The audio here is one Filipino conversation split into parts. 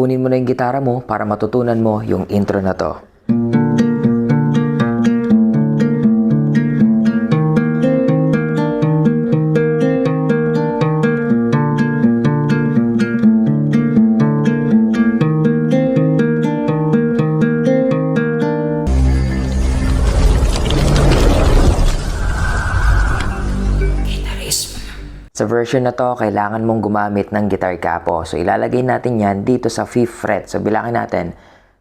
kunin mo na yung gitara mo para matutunan mo yung intro na to. Sa version na to, kailangan mong gumamit ng guitar capo. So, ilalagay natin yan dito sa 5th fret. So, bilangin natin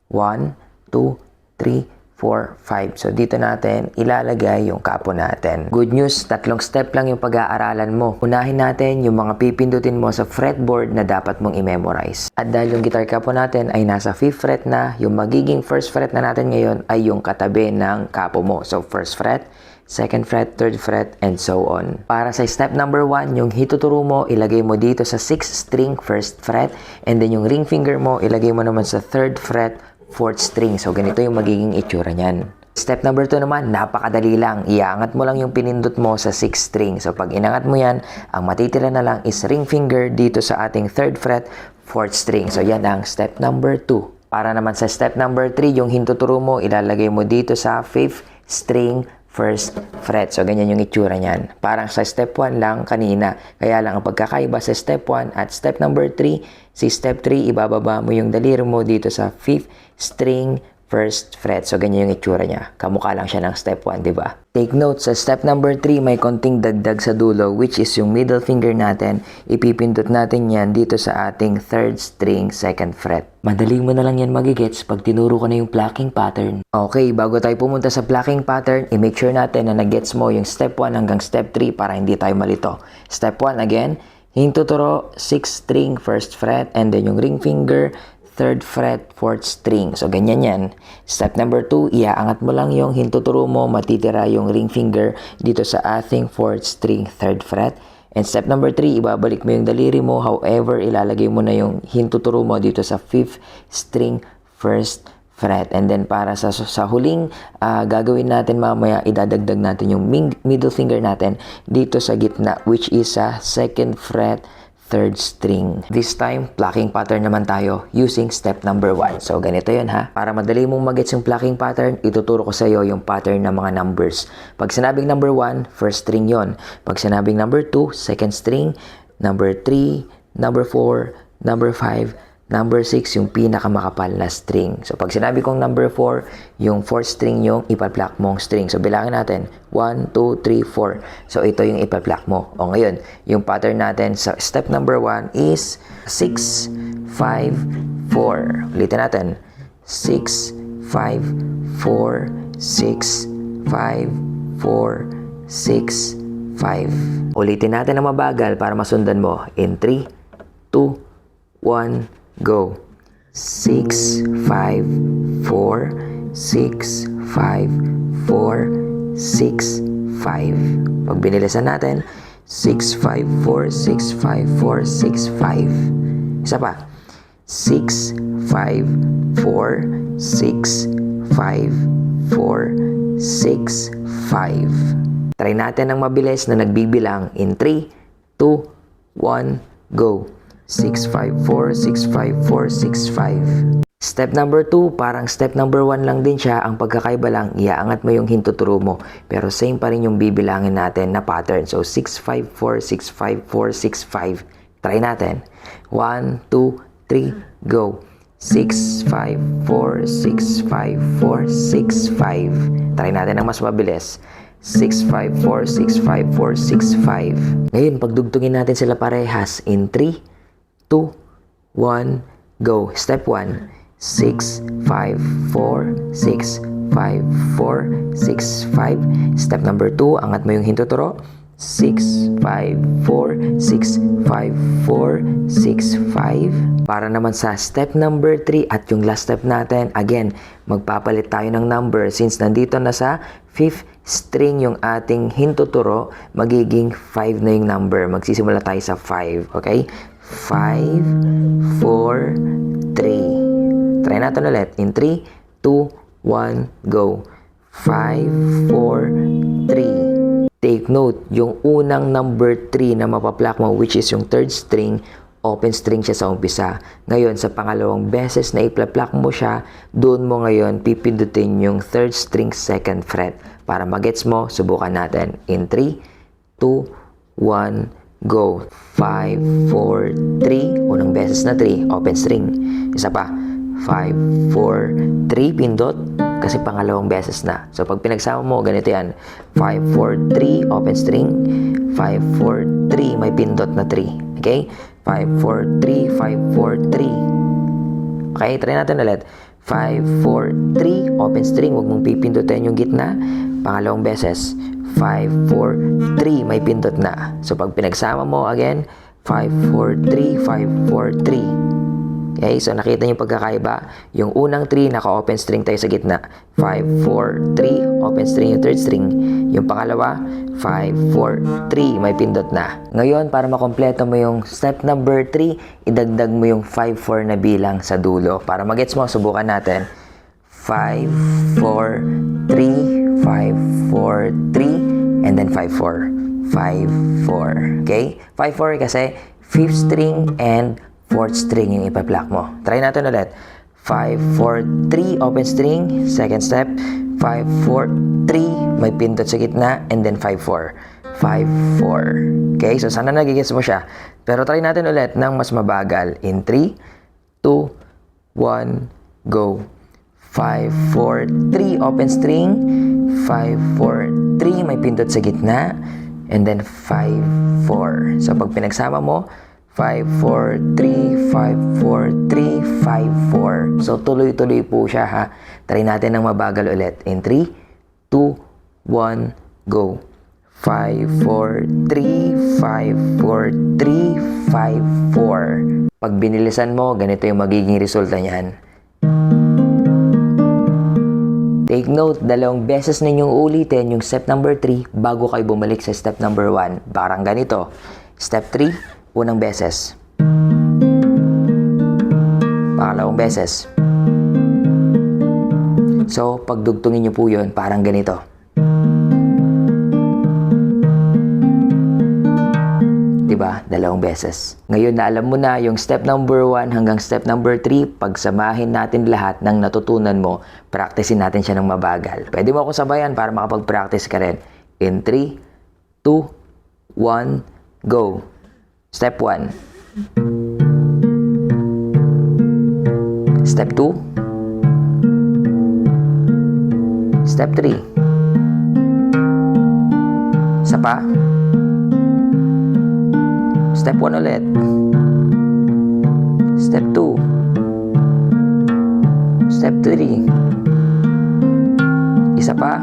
1, 2, 3, 4, 5. So, dito natin ilalagay yung capo natin. Good news, 3 step lang yung pag-aaralan mo. Unahin natin yung mga pipindutin mo sa fretboard na dapat mong i-memorize. At dahil yung guitar capo natin ay nasa 5th fret na, yung magiging 1st fret na natin ngayon ay yung katabi ng capo mo. So, 1st fret, 2nd fret, 3rd fret, and so on. Para sa step number 1, yung hituturo mo, ilagay mo dito sa 6th string, 1st fret, and then yung ring finger mo, ilagay mo naman sa 3rd fret, 4th string. So, ganito yung magiging itsura niyan. Step number 2 naman, napakadali lang. Iangat mo lang yung pinindot mo sa 6th string. So, pag inangat mo yan, ang matitira na lang is ring finger dito sa ating 3rd fret, 4th string. So, yan ang step number 2. Para naman sa step number 3, yung hintuturo mo, ilalagay mo dito sa 5th string, 1st fret. So, ganyan yung itsura niyan. Parang sa step 1 lang kanina. Kaya lang ang pagkakaiba sa step 1 at step number 3, si step 3, ibababa mo yung daliri mo dito sa 5th string, 1st fret. So, ganyan yung itsura niya. Kamukha lang siya ng step 1, di ba? Take note, sa step number 3, may konting dagdag sa dulo, which is yung middle finger natin. Ipipindot natin yan dito sa ating 3rd string, 2nd fret. Madali mo na lang yan magigets pag tinuro ko na yung plucking pattern. Okay, bago tayo pumunta sa plucking pattern, i-make sure natin na nagets mo yung step 1 hanggang step 3 para hindi tayo malito. Step 1, again, hintuturo, 6th string, 1st fret, and then yung ring finger, 3rd fret, 4th string. So, ganyan yan. Step number 2, iaangat mo lang yung hintuturo mo, matitira yung ring finger dito sa ating 4th string, 3rd fret. And step number 3, ibabalik mo yung daliri mo. However, ilalagay mo na yung hintuturo mo dito sa 5th string, 1st fret. And then, para sa huling gagawin natin mamaya, idadagdag natin yung middle finger natin dito sa gitna, which is sa 2nd fret, 3rd string. This time, plucking pattern naman tayo using step number 1. So, ganito yun ha. Para madali mong magets yung plucking pattern, ituturo ko sa iyo yung pattern ng mga numbers. Pag sinabing number 1, 1st string yon. Pag sinabing number 2, 2nd string. Number 3, number 4, number 5, number 6, yung pinakamakapal na string. So, pag sinabi kong number 4, yung 4th string yung ipapluck mong string. So, bilangin natin, 1, 2, 3, 4. So, ito yung ipapluck mo. O, ngayon, yung pattern natin sa step number 1 is 6, 5, 4. Ulitin natin. 6, 5, 4, 6, 5, 4, 6, 5. Ulitin natin na mabagal para masundan mo. In 3, 2, 1, go. 6, 5, 4, 6, 5, 4, 6, 5. Pag binilisan natin, 6, 5, 4, 6, 5, 4, 6, 5. Isa pa. 6, 5, 4, 6, 5, 4, 6, 5. Try natin ng mabilis na nagbibilang in 3, 2, 1, go. 6, 5, 4, 6, 5, 4, 6, 5. Step number 2, parang step number 1 lang din siya. Ang pagkakaiba lang, iaangat mo yung hintuturo mo. Pero same pa rin yung bibilangin natin na pattern. So, 6, 5, 4, 6, 5, 4, 6, 5. Try natin. 1, 2, 3, go. 6, 5, 4, 6, 5, 4, 6, 5. Try natin ng mas mabilis. 6, 5, 4, 6, 5, 4, 6, 5. Ngayon, pagdugtungin natin sila parehas in 3, 2, 1, go. Step 1, 6, 5, 4, 6, 5, 4, 6, 5. Step number 2, angat mo yung hintuturo. 6, 5, 4, 6, 5, 4, 6, 5. Para naman sa step number 3 at yung last step natin, again, magpapalit tayo ng number. Since nandito na sa 5th string yung ating hintuturo, magiging 5 na yung number. Magsisimula tayo sa 5, okay? 5, 4, 3. Try natin ulit. In 3, 2, 1, go. 5, 4, 3. Take note, yung unang number 3 na mapapluck mo, which is yung 3rd string, open string siya sa umpisa. Ngayon, sa pangalawang beses na iplaplak mo siya, doon mo ngayon pipindutin yung third string second fret. Para magets mo, subukan natin. In 3, 2, 1, go. 5, 4, 3. Unang beses na 3, open string. Isa pa. 5, 4, 3, pindot. Kasi pangalawang beses na. So, pag pinagsama mo, ganito yan. 5, 4, 3, open string. 5, 4, 3, may pindot na 3. Okay? 5, 4, 3, 5, 4, 3. Okay, try natin ulit. 5, 4, 3, open string. Huwag mong pipindutin yung gitna. Pangalawang beses. 5, 4, 3, may pindot na. So, pag pinagsama mo, again, 5, 4, 3, 5, 4, 3. Okay, so nakita niyo pagkakaiba. Yung unang 3, naka-open string tayo sa gitna. 5, 4, 3, open string yung third string. Yung pangalawa, 5, 4, 3, may pindot na. Ngayon, para makompleto mo yung step number 3, idagdag mo yung 5, 4 na bilang sa dulo. Para magets mo, subukan natin. 5, 4, 3, 5, 4, 3, and then 5, 4. 5, 4. Okay? 5, 4 kasi 5th string and 4th string yung ipa-pluck mo. Try natin ulit. 5, 4, 3, open string. Second step. 5, 4, 3, may pindot sa gitna. And then 5, 4. 5, 4. Okay? So, sana nagigets mo siya. Pero try natin ulit ng mas mabagal. In 3, 2, 1, go. 5, 4, 3, open string. 5, 4, 3, may pindot sa gitna. And then 5, 4. So, pag pinagsama mo, 5, 4, 3, 5, 4, 3, 5, 4. So, tuloy-tuloy po siya, ha? Try natin ng mabagal ulit. In 3, 2, 1, go. 5, 4, 3, 5, 4, 3, 5, 4. Pag binilisan mo, ganito yung magiging resulta niyan. Take note, 2 beses ninyong ulitin yung step number 3 bago kayo bumalik sa step number 1. Parang ganito. Step 3, unang beses. Pangalawang beses. So, pagdugtungin nyo po yun, parang ganito. Diba? 2 beses. Ngayon na alam mo na yung step number 1 hanggang step number 3, pagsamahin natin lahat ng natutunan mo, practicein natin siya ng mabagal. Pwede mo ako sabayan para makapag-practice ka rin. In 3, 2, 1, go. Step 1. Step 2. Step 3. Isa pa. Step 1 ulit. Step 2. Step 3. Isa pa.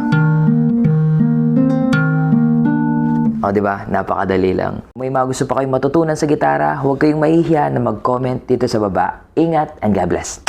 O, diba? Napakadali lang. May mga gusto pa kayong matutunan sa gitara, huwag kayong mahihiya na mag-comment dito sa baba. Ingat and God bless.